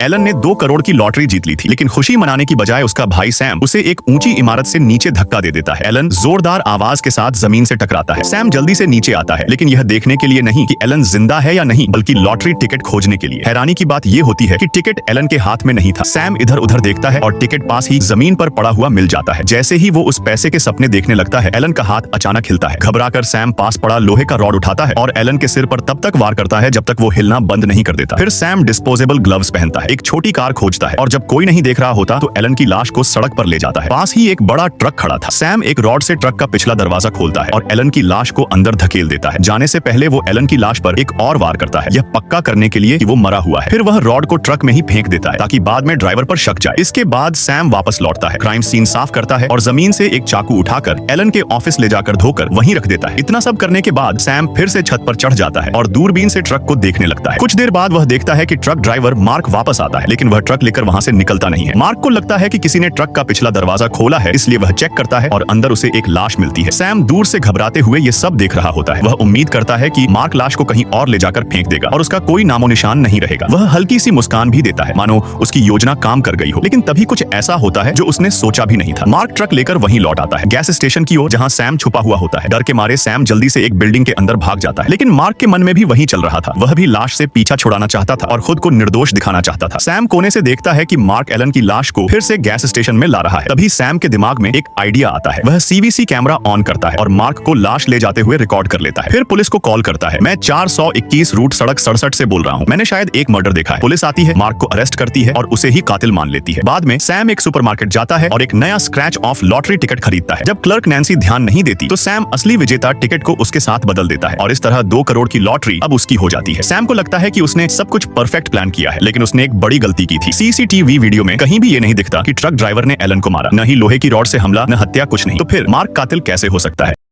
Elon ने 2 करोड़ की lottery जीत ली थी, लेकिन खुशी मनाने की बजाय उसका भाई सैम उसे एक ऊंची इमारत से नीचे धक्का दे देता है। एलन जोरदार आवाज के साथ जमीन से टकराता है। सैम जल्दी से नीचे आता है, लेकिन यह देखने के लिए नहीं कि एलन जिंदा है या नहीं, बल्कि लॉटरी टिकट खोजने के लिए। हैरानी की बात यह होती है कि टिकट एलन के हाथ में नहीं था। सैम इधर उधर देखता है और टिकट पास ही जमीन पर पड़ा हुआ मिल जाता है। जैसे ही वो उस पैसे के सपने देखने लगता है, एलन का हाथ अचानक हिलता है। घबराकर सैम पास पड़ा लोहे का रॉड उठाता है और एलन के सिर पर तब तक वार करता है जब तक वो हिलना बंद नहीं कर देता। फिर सैम डिस्पोजेबल ग्लव्स पहनता है, एक छोटी कार खोजता है और जब कोई नहीं देख रहा होता तो एलन की लाश को सड़क पर ले जाता है। पास ही एक बड़ा ट्रक खड़ा था। सैम एक रॉड से ट्रक का पिछला दरवाजा खोलता है और एलन की लाश को अंदर धकेल देता है। जाने से पहले वो एलन की लाश पर एक और वार करता है, यह पक्का करने के लिए कि वो मरा हुआ है। फिर वह रॉड को ट्रक में ही फेंक देता है ताकि बाद में ड्राइवर पर शक जाए। इसके बाद सैम वापस लौटता है, क्राइम सीन साफ करता है और जमीन से एक चाकू उठाकर एलन के ऑफिस ले जाकर धोकर वहीं रख देता है। इतना सब करने के बाद सैम फिर से छत पर चढ़ जाता है और दूरबीन से ट्रक को देखने लगता है। कुछ देर बाद वह देखता है कि ट्रक ड्राइवर मार्क वापस आता है, लेकिन वह ट्रक लेकर वहां से निकलता नहीं है। मार्क को लगता है कि किसी ने ट्रक का पिछला दरवाजा खोला है, इसलिए वह चेक करता है और अंदर उसे एक लाश मिलती है। सैम दूर से घबराते हुए ये सब देख रहा होता है। वह उम्मीद करता है कि मार्क लाश को कहीं और ले जाकर फेंक देगा और उसका कोई नामो निशान नहीं रहेगा। वह हल्की सी मुस्कान भी देता है, मानो उसकी योजना काम कर गई हो। लेकिन तभी कुछ ऐसा होता है जो उसने सोचा भी नहीं था। मार्क ट्रक लेकर वहीं लौट आता है, गैस स्टेशन की ओर, जहां सैम छुपा हुआ होता है। डर के मारे सैम जल्दी से एक बिल्डिंग के अंदर भाग जाता है, लेकिन मार्क के मन में भी वही चल रहा था। वह भी लाश से पीछा छुड़ाना चाहता था और खुद को निर्दोष दिखाना चाहता था। सैम कोने से देखता है कि मार्क एलन की लाश को फिर से गैस स्टेशन में ला रहा है। तभी सैम के दिमाग में एक आइडिया आता है। वह सीवीसी कैमरा ऑन करता है और मार्क को लाश ले जाते हुए रिकॉर्ड कर लेता है। फिर पुलिस को कॉल करता है। मैं 421 रूट सड़क 67 से बोल रहा हूँ, मैंने शायद एक मर्डर देखा है। पुलिस आती है, मार्क को अरेस्ट करती है और उसे ही कातिल मान लेती है। बाद में सैम एक सुपरमार्केट जाता है और एक नया स्क्रैच ऑफ लॉटरी टिकट खरीदता है। जब क्लर्क नैन्सी ध्यान नहीं देती तो सैम असली विजेता टिकट को उसके साथ बदल देता है और इस तरह 2 करोड़ की लॉटरी अब उसकी हो जाती है। सैम को लगता है कि उसने सब कुछ परफेक्ट प्लान किया है, लेकिन उसने एक बड़ी गलती की थी। सीसीटीवी वीडियो में कहीं भी ये नहीं दिखता कि ट्रक ड्राइवर ने एलन को मारा। न ही लोहे की रॉड से हमला, न हत्या, कुछ नहीं। तो फिर मार्क कातिल कैसे हो सकता है?